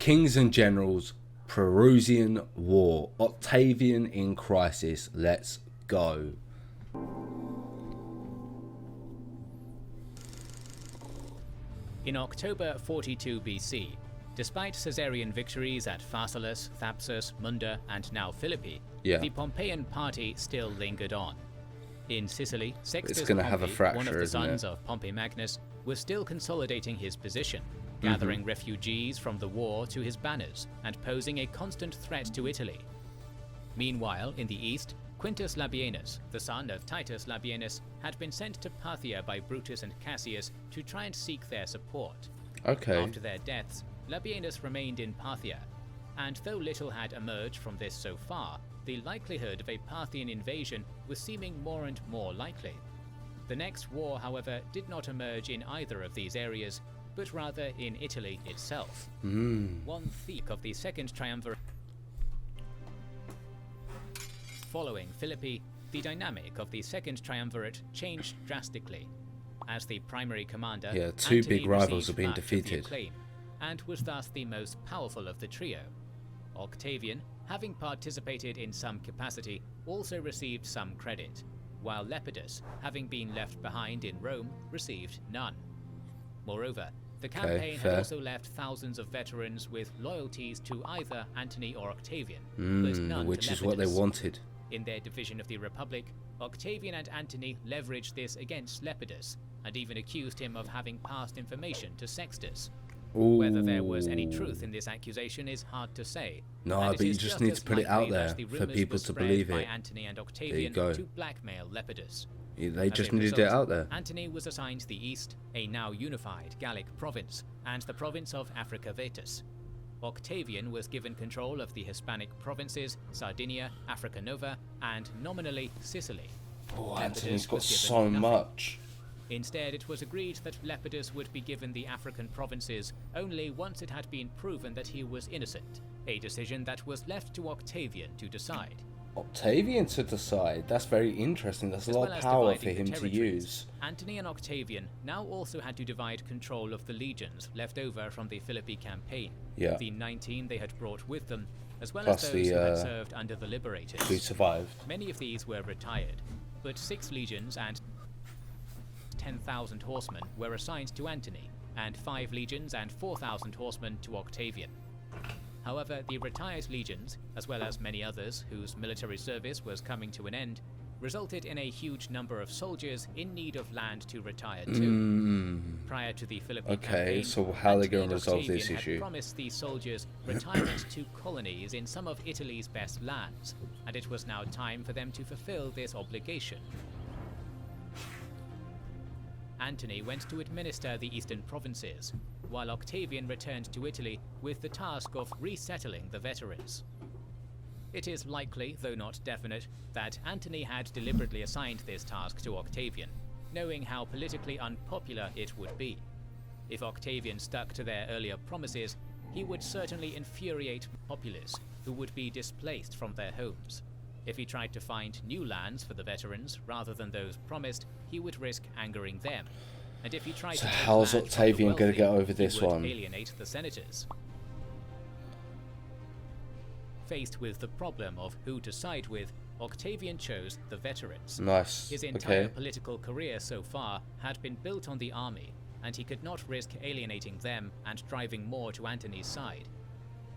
Kings and Generals, Perusine War, Octavian in crisis. Let's go. In October 42 BC, despite Caesarian victories at Phasaelus, Thapsus, Munda, and now Philippi, the Pompeian party still lingered on. In Sicily, Sextus Pompey, one of the sons of Pompey Magnus, was still consolidating his position, gathering refugees from the war to his banners and posing a constant threat to Italy. Meanwhile, in the east, Quintus Labienus, the son of Titus Labienus, had been sent to Parthia by Brutus and Cassius to try and seek their support. After their deaths, Labienus remained in Parthia, and though little had emerged from this so far, the likelihood of a Parthian invasion was seeming more and more likely. The next war, however, did not emerge in either of these areas, but rather in Italy itself. One thief of the second triumvirate. Following Philippi, the dynamic of the second triumvirate changed drastically, as the primary commander, two Antony, big rivals have been defeated, and was thus the most powerful of the trio. Octavian, having participated in some capacity, also received some credit, while Lepidus, having been left behind in Rome, received none. Moreover, the campaign had also left thousands of veterans with loyalties to either Antony or Octavian, but none which to is what they wanted. In their division of the Republic, Octavian and Antony leveraged this against Lepidus, and even accused him of having passed information to Sextus. Whether there was any truth in this accusation is hard to say. No, but you just need to put it out there for people to believe it. Antony and Octavian to blackmail Lepidus. They just needed it out there. Antony was assigned the East, a now unified Gallic province, and the province of Africa Vetus. Octavian was given control of the Hispanic provinces, Sardinia, Africa Nova, and nominally Sicily. Antony's got so much. Instead, it was agreed that Lepidus would be given the African provinces only once it had been proven that he was innocent, a decision that was left to Octavian to decide. Octavian to decide? That's very interesting. That's a lot of power for him to use. Antony and Octavian now also had to divide control of the legions left over from the Philippi campaign, the 19 they had brought with them, as well as those who had served under the liberators. Who survived. Many of these were retired, but 6 legions and 10,000 horsemen were assigned to Antony, and 5 legions and 4,000 horsemen to Octavian. However, the retired legions, as well as many others whose military service was coming to an end, resulted in a huge number of soldiers in need of land to retire to. Prior to the Philippi campaign, so how are they going to resolve this issue? Had promised these soldiers retirement to colonies in some of Italy's best lands, and it was now time for them to fulfill this obligation. Antony went to administer the eastern provinces, while Octavian returned to Italy with the task of resettling the veterans. It is likely, though not definite, that Antony had deliberately assigned this task to Octavian, knowing how politically unpopular it would be. If Octavian stuck to their earlier promises, he would certainly infuriate the populace, who would be displaced from their homes. If he tried to find new lands for the veterans rather than those promised, he would risk angering them. And if he tried to how's Octavian going to get over this one? Alienate the senators. Faced with the problem of who to side with, Octavian chose the veterans. His entire political career so far had been built on the army, and he could not risk alienating them and driving more to Antony's side.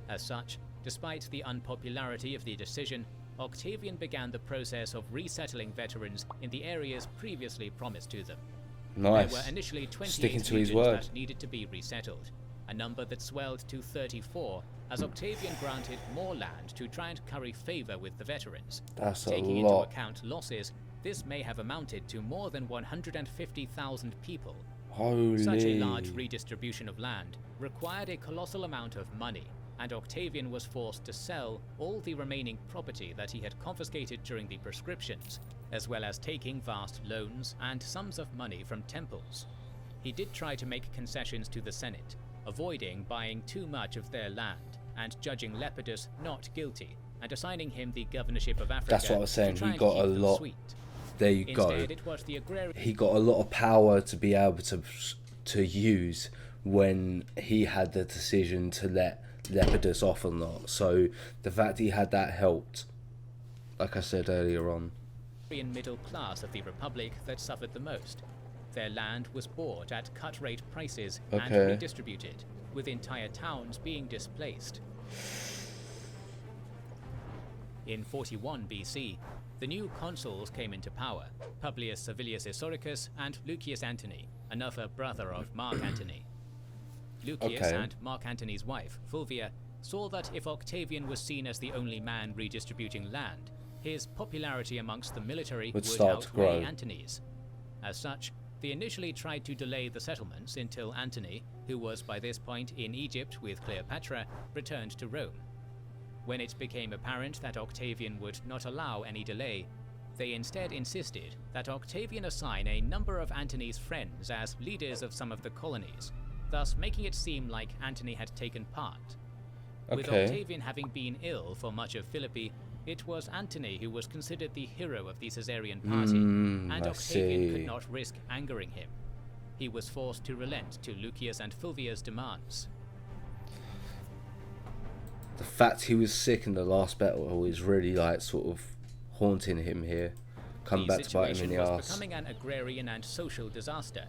As such, despite the unpopularity of the decision, Octavian began the process of resettling veterans in the areas previously promised to them. There were initially 28 legions that needed to be resettled, a number that swelled to 34 as Octavian granted more land to try and curry favor with the veterans. Taking into account losses, this may have amounted to more than 150,000 people. Such a large redistribution of land required a colossal amount of money, and Octavian was forced to sell all the remaining property that he had confiscated during the proscriptions, as well as taking vast loans and sums of money from temples. He did try to make concessions to the Senate, avoiding buying too much of their land, and judging Lepidus not guilty, and assigning him the governorship of Africa. That's what I was saying, he got a lot. There you go. It was the he got a lot of power to be able to use when he had the decision to let Lepidus off or not. So the fact he had that helped, like I said earlier on. Middle class of the Republic that suffered the most. Their land was bought at cut-rate prices and redistributed, with entire towns being displaced. In 41 BC, the new consuls came into power, Publius Servilius Esoricus and Lucius Antony, another brother of Mark Antony. Lucius and Mark Antony's wife, Fulvia, saw that if Octavian was seen as the only man redistributing land, his popularity amongst the military would outweigh Antony's. As such, they initially tried to delay the settlements until Antony, who was by this point in Egypt with Cleopatra, returned to Rome. When it became apparent that Octavian would not allow any delay, they instead insisted that Octavian assign a number of Antony's friends as leaders of some of the colonies, thus making it seem like Antony had taken part. With Octavian having been ill for much of Philippi, it was Antony who was considered the hero of the Caesarian party, and Octavian could not risk angering him. He was forced to relent to Lucius and Fulvia's demands. The fact he was sick in the last battle is really like sort of haunting him here. Come back to bite him in the arse. Was becoming an agrarian and social disaster.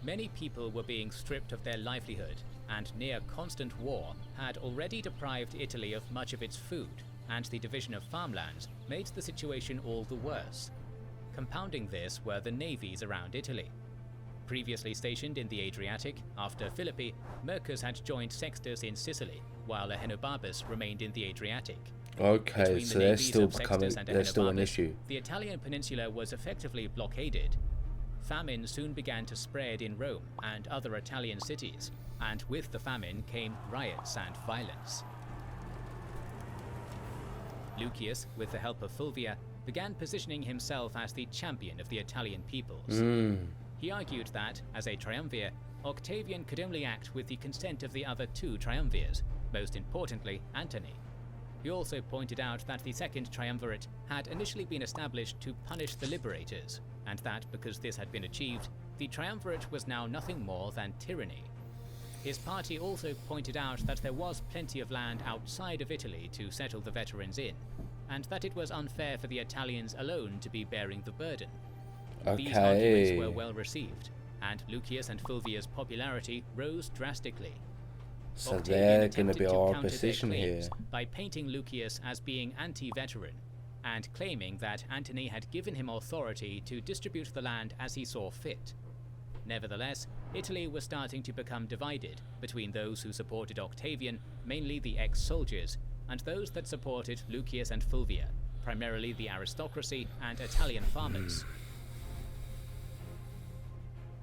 Many people were being stripped of their livelihood, and near constant war had already deprived Italy of much of its food, and the division of farmlands made the situation all the worse. Compounding this were the navies around Italy. Previously stationed in the Adriatic, after Philippi, Mercus had joined Sextus in Sicily, while Ahenobarbus remained in the Adriatic. Okay, so they're still an issue. The Italian peninsula was effectively blockaded. Famine soon began to spread in Rome and other Italian cities, and with the famine came riots and violence. Lucius, with the help of Fulvia, began positioning himself as the champion of the Italian peoples. He argued that, as a triumvir, Octavian could only act with the consent of the other two triumvirs, most importantly, Antony. He also pointed out that the second triumvirate had initially been established to punish the liberators, and that because this had been achieved, the triumvirate was now nothing more than tyranny. His party also pointed out that there was plenty of land outside of Italy to settle the veterans in, and that it was unfair for the Italians alone to be bearing the burden. These arguments were well received, and Lucius and Fulvia's popularity rose drastically. So they're going to be our opposition here. By painting Lucius as being anti-veteran, and claiming that Antony had given him authority to distribute the land as he saw fit. Nevertheless, Italy was starting to become divided between those who supported Octavian, mainly the ex-soldiers, and those that supported Lucius and Fulvia, primarily the aristocracy and Italian farmers.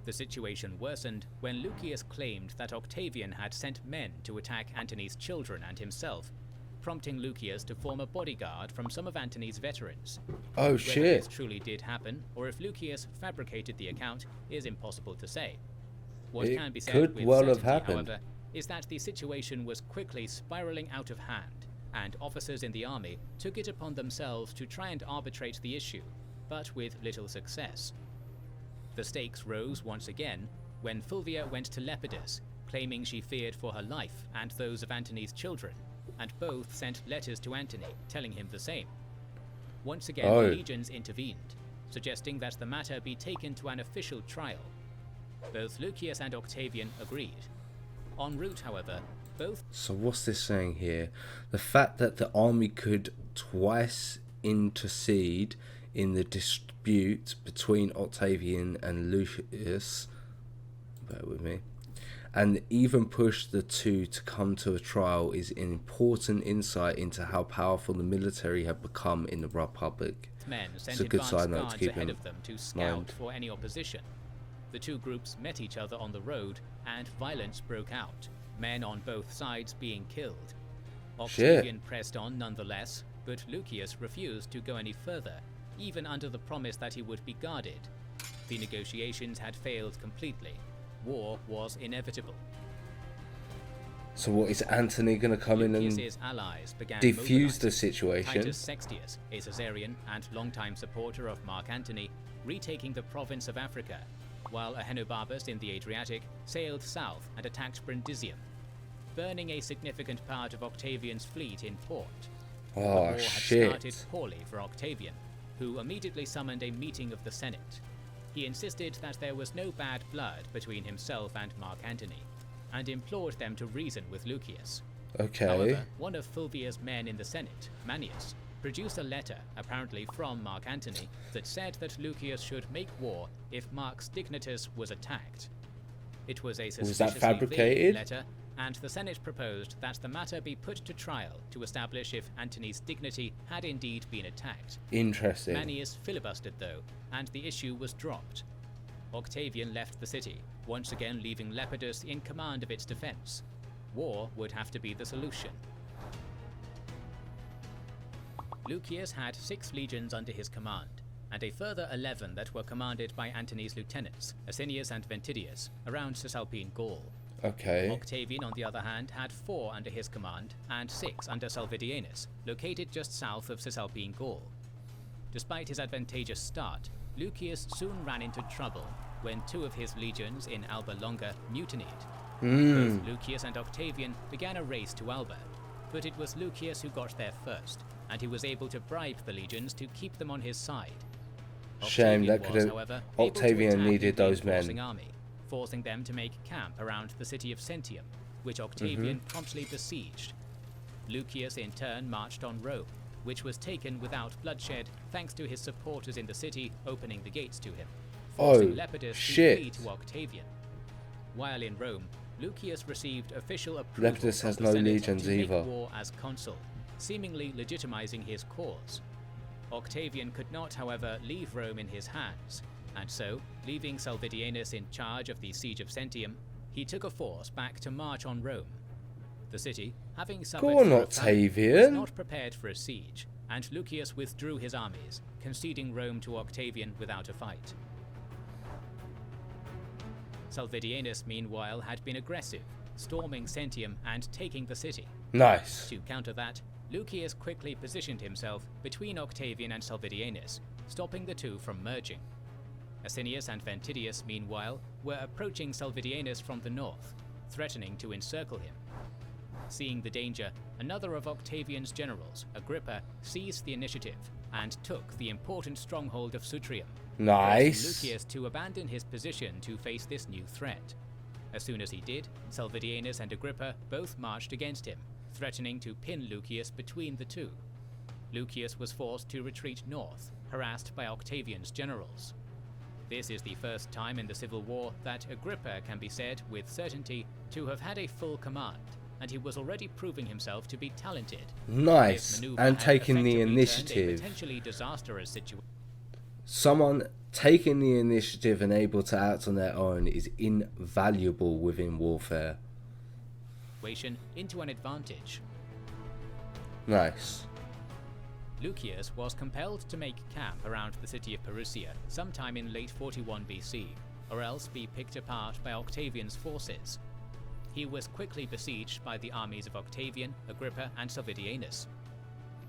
The situation worsened when Lucius claimed that Octavian had sent men to attack Antony's children and himself, prompting Lucius to form a bodyguard from some of Antony's veterans. Oh, Whether shit. this truly did happen, or if Lucius fabricated the account, is impossible to say. What can be said with certainty, however, is that the situation was quickly spiraling out of hand, and officers in the army took it upon themselves to try and arbitrate the issue, but with little success. The stakes rose once again when Fulvia went to Lepidus, claiming she feared for her life and those of Antony's children, and both sent letters to Antony telling him the same. Once again, the legions intervened, suggesting that the matter be taken to an official trial. Both Lucius and Octavian agreed. En route, however, both... So what's this saying here? The fact that the army could twice intercede in the dispute between Octavian and Lucius, bear with me, and even push the two to come to a trial is an important insight into how powerful the military have become in the Republic. Men sent it's a good side note to keep ahead in of them to scout mind. For any opposition. The two groups met each other on the road, and violence broke out, men on both sides being killed. Octavian pressed on nonetheless, but Lucius refused to go any further, even under the promise that he would be guarded. The negotiations had failed completely. War was inevitable. So what, is Antony going to come in and defuse the situation? Titus Sextius, a Caesarian and longtime supporter of Mark Antony, retaking the province of Africa, while Ahenobarbus in the Adriatic sailed south and attacked Brundisium. burning a significant part of Octavian's fleet in port. Oh, the war had shit. started poorly for Octavian, who immediately summoned a meeting of the Senate. He insisted that there was no bad blood between himself and Mark Antony, and implored them to reason with Lucius. Okay. However, one of Fulvia's men in the Senate, Manius, produced a letter, apparently from Mark Antony, that said that Lucius should make war if Mark's Dignitas was attacked. It was a suspiciously vague letter, and the Senate proposed that the matter be put to trial to establish if Antony's dignity had indeed been attacked. Interesting. Manius filibustered though, and the issue was dropped. Octavian left the city, once again leaving Lepidus in command of its defense. War would have to be the solution. Lucius had 6 legions under his command, and a further 11 that were commanded by Antony's lieutenants, Asinius and Ventidius, around Cisalpine Gaul. Okay. Octavian, on the other hand, had 4 under his command and 6 under Salvidienus, located just south of Cisalpine Gaul. Despite his advantageous start, Lucius soon ran into trouble when 2 of his legions in Alba Longa mutinied. Both Lucius and Octavian began a race to Alba, but it was Lucius who got there first, and he was able to bribe the legions to keep them on his side. Shame that could have. Octavian needed those men. Army, forcing them to make camp around the city of Sentium, which Octavian promptly besieged. Lucius in turn marched on Rome, which was taken without bloodshed thanks to his supporters in the city opening the gates to him, forcing Lepidus to flee to Octavian. While in Rome, Lucius received official approval Lepidus has from no the Senate legions to make either. war as consul, seemingly legitimizing his cause. Octavian could not, however, leave Rome in his hands, and so, leaving Salvidienus in charge of the siege of Sentium, he took a force back to march on Rome. The city, having suffered was not prepared for a siege, and Lucius withdrew his armies, conceding Rome to Octavian without a fight. Salvidienus, meanwhile, had been aggressive, storming Sentium and taking the city. Nice. To counter that, Lucius quickly positioned himself between Octavian and Salvidienus, stopping the two from merging. Asinius and Ventidius, meanwhile, were approaching Salvidienus from the north, threatening to encircle him. Seeing the danger, another of Octavian's generals, Agrippa, seized the initiative and took the important stronghold of Sutrium. Nice. Lucius to abandon his position to face this new threat. As soon as he did, Salvidienus and Agrippa both marched against him, threatening to pin Lucius between the two. Lucius was forced to retreat north, harassed by Octavian's generals. This is the first time in the Civil War that Agrippa can be said with certainty to have had a full command, and he was already proving himself to be talented. Nice, and taking the initiative. Potentially disastrous situation. Someone taking the initiative and able to act on their own is invaluable within warfare. Into an advantage. Nice. Lucius was compelled to make camp around the city of Perusia sometime in late 41 BC, or else be picked apart by Octavian's forces. He was quickly besieged by the armies of Octavian, Agrippa, and Salvidienus.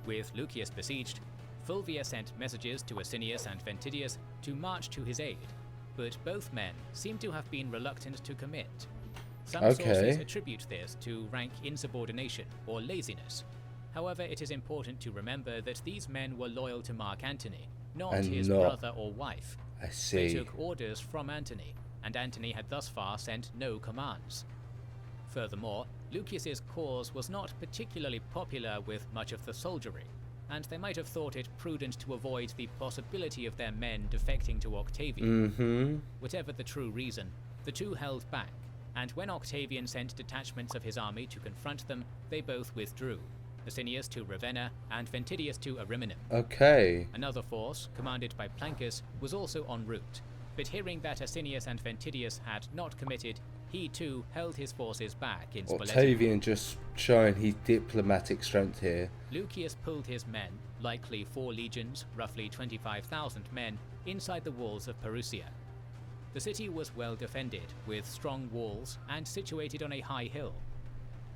With Lucius besieged, Fulvia sent messages to Asinius and Ventidius to march to his aid, but both men seem to have been reluctant to commit. Some sources attribute this to rank insubordination or laziness. However, it is important to remember that these men were loyal to Mark Antony, not his brother or wife. I see. They took orders from Antony, and Antony had thus far sent no commands. Furthermore, Lucius's cause was not particularly popular with much of the soldiery, and they might have thought it prudent to avoid the possibility of their men defecting to Octavian. Whatever the true reason, the two held back, and when Octavian sent detachments of his army to confront them, they both withdrew, Asinius to Ravenna and Ventidius to Ariminum. Another force, commanded by Plancus, was also en route, but hearing that Asinius and Ventidius had not committed, he too held his forces back in Spoletium. Octavian just showing his diplomatic strength here. Lucius pulled his men, likely 4 legions, roughly 25,000 men, inside the walls of Perusia. The city was well defended, with strong walls and situated on a high hill.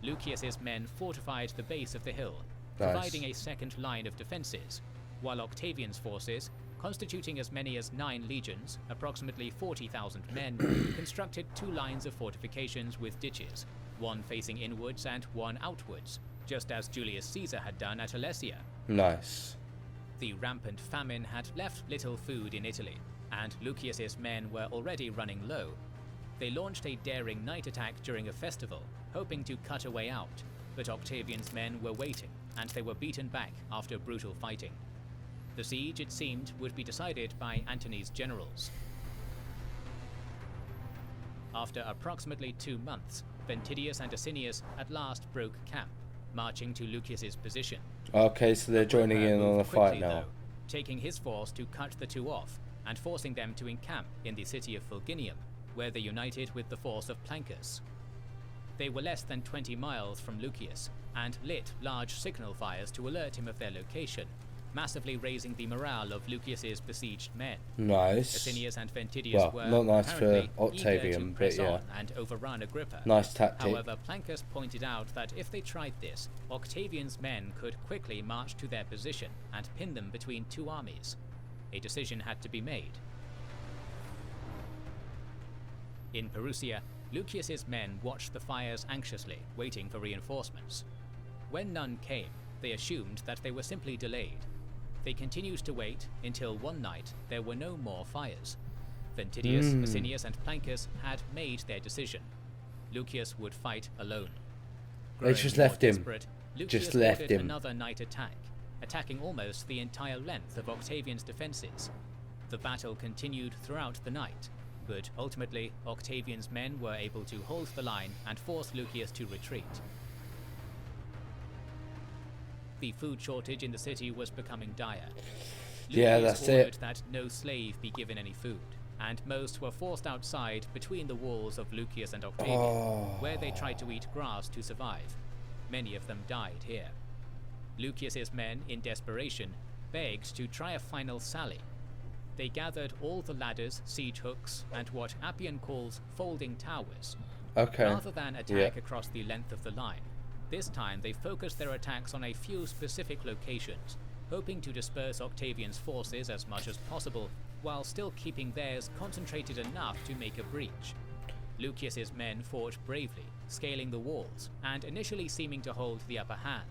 Lucius's men fortified the base of the hill, providing a second line of defenses, while Octavian's forces, constituting as many as 9 legions, approximately 40,000 men, constructed 2 lines of fortifications with ditches, one facing inwards and one outwards, just as Julius Caesar had done at Alesia. Nice. The rampant famine had left little food in Italy, and Lucius's men were already running low. They launched a daring night attack during a festival, hoping to cut a way out, but Octavian's men were waiting, and they were beaten back after brutal fighting. The siege, it seemed, would be decided by Antony's generals. After approximately 2 months, Ventidius and Asinius at last broke camp, marching to Lucius's position. Okay, so they're joining in on the fight now. Though, taking his force to cut the two off, and forcing them to encamp in the city of Fulginium, where they united with the force of Plancus. They were less than 20 miles from Lucius, and lit large signal fires to alert him of their location, massively raising the morale of Lucius's besieged men. Nice. Asinius and Ventidius were not nice for Octavian, Octavian, but yeah. And overrun Agrippa. Nice tactic. However, Plancus pointed out that if they tried this, Octavian's men could quickly march to their position and pin them between two armies. A decision had to be made. In Perusia, Lucius's men watched the fires anxiously, waiting for reinforcements. When none came, they assumed that they were simply delayed. They continued to wait until one night there were no more fires. Ventidius, Asinius, and Plancus had made their decision. Lucius would fight alone. They just left him. Lucius ordered another night attack, attacking almost the entire length of Octavian's defenses. The battle continued throughout the night, but ultimately Octavian's men were able to hold the line and force Lucius to retreat. The food shortage in the city was becoming dire. Lucius ordered that no slave be given any food, and most were forced outside between the walls of Lucius and Octavian, where they tried to eat grass to survive. Many of them died here. Lucius's men, in desperation, begged to try a final sally. They gathered all the ladders, siege hooks, and what Appian calls folding towers. Rather than attack across the length of the line, this time they focused their attacks on a few specific locations, hoping to disperse Octavian's forces as much as possible, while still keeping theirs concentrated enough to make a breach. Lucius's men fought bravely, scaling the walls, and initially seeming to hold the upper hand.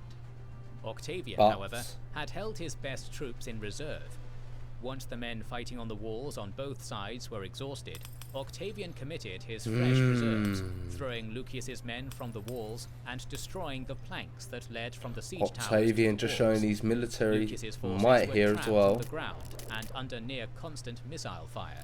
Octavian, however, had held his best troops in reserve. Once the men fighting on the walls on both sides were exhausted, Octavian committed his fresh reserves, throwing Lucius's men from the walls and destroying the planks that led from the siege towers. Octavian just showing his military might here as well. On the ground and under near constant missile fire.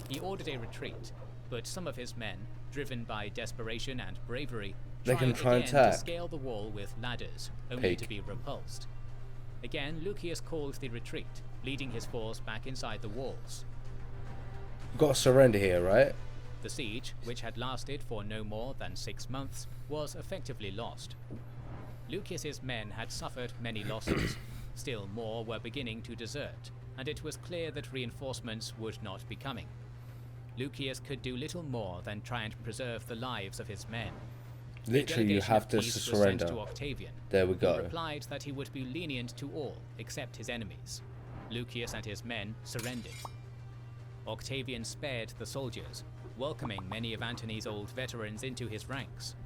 He ordered a retreat, but some of his men, driven by desperation and bravery, tried to scale the wall with ladders, only to be repulsed. Again, Lucius called the retreat, leading his force back inside the walls. Got to surrender here, right? The siege, which had lasted for no more than 6 months, was effectively lost. Lucius's men had suffered many losses. Still more were beginning to desert, and it was clear that reinforcements would not be coming. Lucius could do little more than try and preserve the lives of his men. Literally, you have to surrender. To Octavian, there we go. He replied that he would be lenient to all except his enemies. Lucius and his men surrendered. Octavian spared the soldiers, welcoming many of Antony's old veterans into his ranks.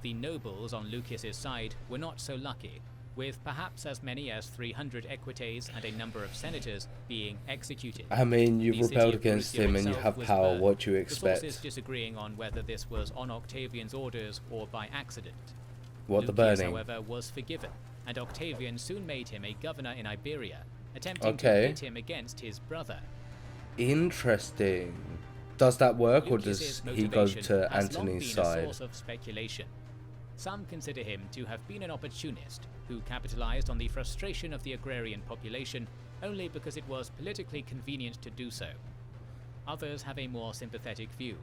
The nobles on Lucius's side were not so lucky, with perhaps as many as 300 equites and a number of senators being executed. I mean, you've rebelled against him and you have power, what do you expect? The sources disagreeing on whether this was on Octavian's orders or by accident. What, the Lucius, burning? However, was forgiven, and Octavian soon made him a governor in Iberia, attempting to pit him against his brother. Interesting. Does that work, Lucius's or does he go to has Antony's long been side? A source of speculation. Some consider him to have been an opportunist who capitalized on the frustration of the agrarian population only because it was politically convenient to do so. Others have a more sympathetic view,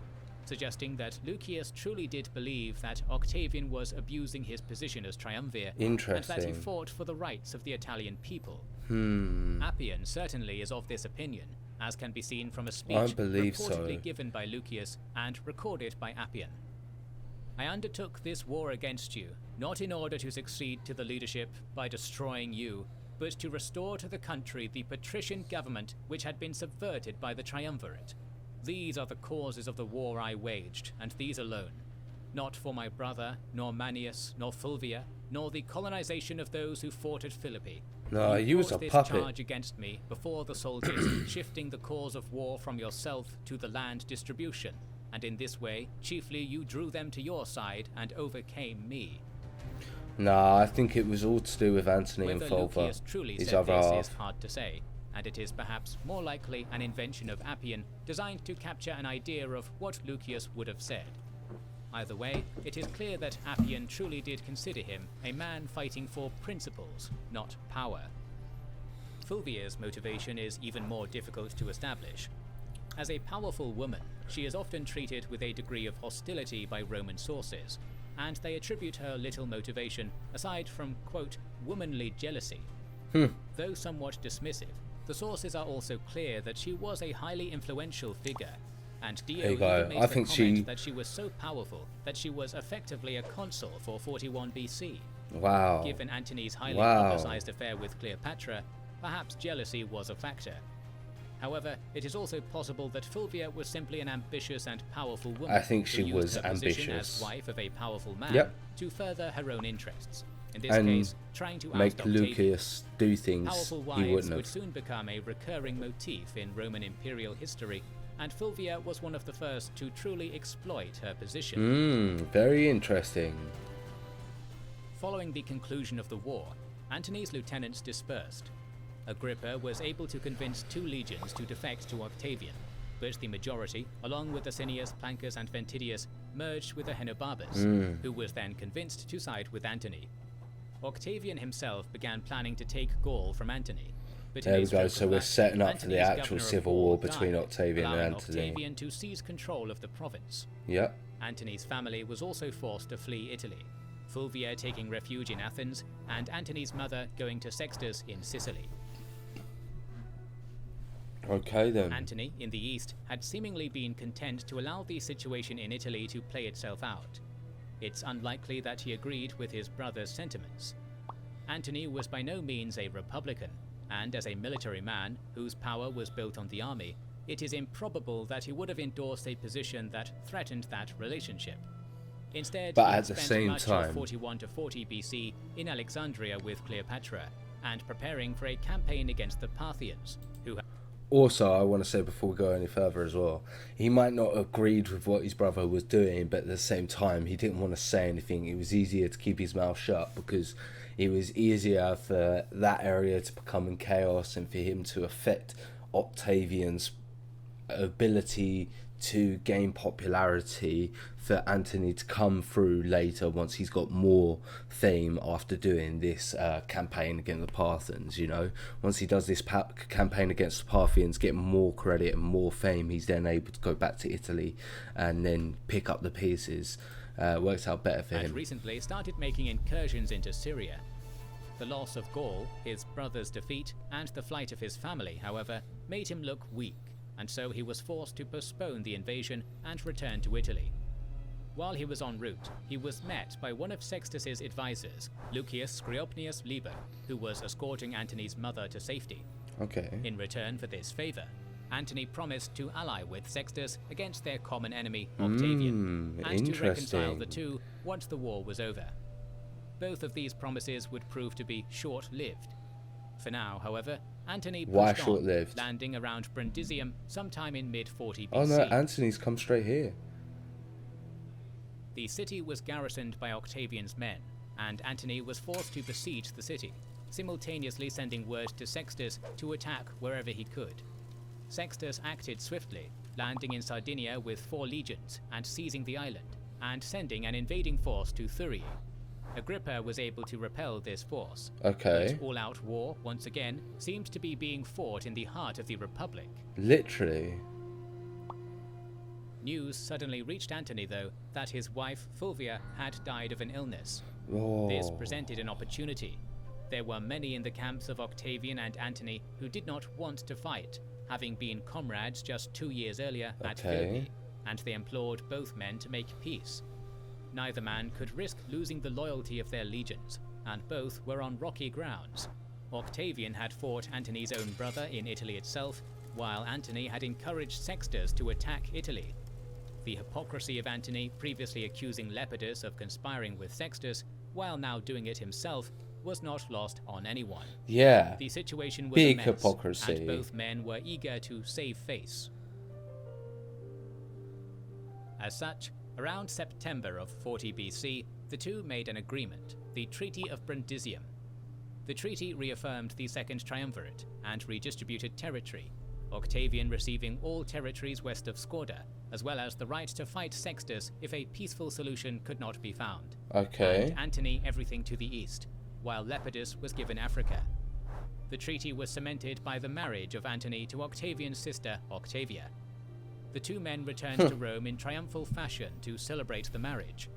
suggesting that Lucius truly did believe that Octavian was abusing his position as triumvir, and that he fought for the rights of the Italian people. Appian certainly is of this opinion, as can be seen from a speech reportedly given by Lucius and recorded by Appian. I undertook this war against you, not in order to succeed to the leadership by destroying you, but to restore to the country the patrician government which had been subverted by the triumvirate. These are the causes of the war I waged, and these alone. Not for my brother, nor Manius, nor Fulvia, nor the colonization of those who fought at Philippi. No, you was a puppet. Charge against me before the soldiers, shifting the cause of war from yourself to the land distribution, and in this way, chiefly you drew them to your side and overcame me. Nah, I think it was all to do with Antony and Fulva, his other half. Is hard to say, and it is perhaps more likely an invention of Appian designed to capture an idea of what Lucius would have said. Either way, it is clear that Appian truly did consider him a man fighting for principles, not power. Fulvia's motivation is even more difficult to establish. As a powerful woman, she is often treated with a degree of hostility by Roman sources, and they attribute her little motivation aside from, quote, womanly jealousy. Though somewhat dismissive, the sources are also clear that she was a highly influential figure, and Dio even made the comment that she was so powerful that she was effectively a consul for 41 BC. Wow. Given Antony's highly publicized affair with Cleopatra, perhaps jealousy was a factor. However, it is also possible that Fulvia was simply an ambitious and powerful woman. I think she was ambitious as wife of a powerful man to further her own interests. In this case, trying to make Lucius do things powerful wives would soon become a recurring motif in Roman imperial history, and Fulvia was one of the first to truly exploit her position. Very interesting. Following the conclusion of the war, Antony's lieutenants dispersed. Agrippa was able to convince 2 legions to defect to Octavian, but the majority, along with Asinius, Plancus, and Ventidius, merged with Ahenobarbus, who was then convinced to side with Antony. Octavian himself began planning to take Gaul from Antony. But there we go, so we're setting up for the actual civil war between Octavian and Antony. Octavian to seize control of the province. Yep. Antony's family was also forced to flee Italy, Fulvia taking refuge in Athens, and Antony's mother going to Sextus in Sicily. Okay then. Antony, in the east, had seemingly been content to allow the situation in Italy to play itself out. It's unlikely that he agreed with his brother's sentiments. Antony was by no means a republican, and as a military man whose power was built on the army, it is improbable that he would have endorsed a position that threatened that relationship. Instead, but he at the spent same much time, of 41 to 40 BC in Alexandria with Cleopatra, and preparing for a campaign against the Parthians, who also, I want to say before we go any further as well, he might not have agreed with what his brother was doing, but at the same time, he didn't want to say anything. It was easier to keep his mouth shut because it was easier for that area to become in chaos and for him to affect Octavian's ability to gain popularity, for Antony to come through later once he's got more fame after doing this campaign against the Parthians. You know, once he does this campaign against the Parthians, get more credit and more fame, he's then able to go back to Italy and then pick up the pieces. Works out better for him. Recently started making incursions into Syria. The loss of Gaul, his brother's defeat, and the flight of his family, however, made him look weak, and so he was forced to postpone the invasion and return to Italy. While he was en route, he was met by one of Sextus's advisors, Lucius Scriopnius Liber, who was escorting Antony's mother to safety. Okay. In return for this favor, Antony promised to ally with Sextus against their common enemy, Octavian, and to reconcile the two once the war was over. Both of these promises would prove to be short-lived. For now, however, Antony pushed on, landing around Brundisium sometime in mid-40 BC. Oh no, Antony's come straight here. The city was garrisoned by Octavian's men, and Antony was forced to besiege the city, simultaneously sending word to Sextus to attack wherever he could. Sextus acted swiftly, landing in Sardinia with 4 legions and seizing the island, and sending an invading force to Thurii. Agrippa was able to repel this force. Okay. But all-out war, once again, seemed to be being fought in the heart of the Republic. Literally. News suddenly reached Antony, though, that his wife, Fulvia, had died of an illness. Oh. This presented an opportunity. There were many in the camps of Octavian and Antony who did not want to fight, having been comrades just 2 years earlier at Philippi, and they implored both men to make peace. Neither man could risk losing the loyalty of their legions, and both were on rocky grounds. Octavian had fought Antony's own brother in Italy itself, while Antony had encouraged Sextus to attack Italy. The hypocrisy of Antony, previously accusing Lepidus of conspiring with Sextus, while now doing it himself, was not lost on anyone. Yeah. The situation was big immense, hypocrisy. and both men were eager to save face. As such, around September of 40 BC, the two made an agreement, the Treaty of Brundisium. The treaty reaffirmed the Second Triumvirate and redistributed territory, Octavian receiving all territories west of Scorda, as well as the right to fight Sextus if a peaceful solution could not be found. Okay. And Antony everything to the east, while Lepidus was given Africa. The treaty was cemented by the marriage of Antony to Octavian's sister, Octavia. The two men returned to Rome in triumphal fashion to celebrate the marriage.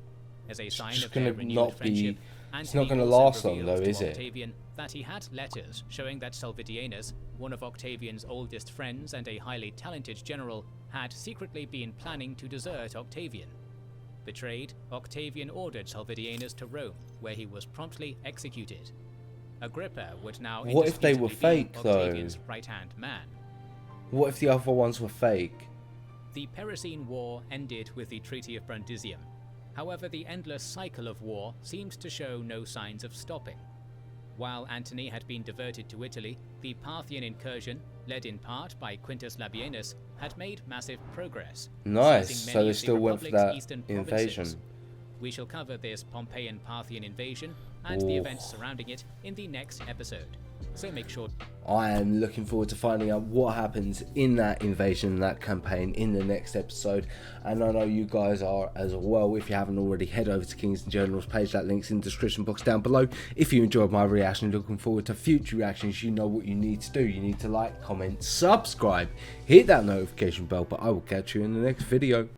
As a sign of their renewed friendship, it's not going to also last long revealed though, to is it? Octavian that he had letters showing that Salvidienus, one of Octavian's oldest friends and a highly talented general, had secretly been planning to desert Octavian. Betrayed, Octavian ordered Salvidienus to Rome, where he was promptly executed. Agrippa would now What if they were indisputably be fake, though? Octavian's right-hand man. What if the other ones were fake? The Perusine War ended with the Treaty of Brundisium. However, the endless cycle of war seemed to show no signs of stopping. While Antony had been diverted to Italy, the Parthian incursion, led in part by Quintus Labienus, had made massive progress. Nice, seizing so many they of the still went for Republic's that eastern invasion. provinces. We shall cover this Pompeian Parthian invasion and the events surrounding it in the next episode. So make sure. I am looking forward to finding out what happens in that invasion, that campaign, in the next episode. And I know you guys are as well. If you haven't already, head over to Kings and Generals page. That link's in the description box down below. If you enjoyed my reaction, looking forward to future reactions, you know what you need to do. You need to like, comment, subscribe, hit that notification bell. But I will catch you in the next video.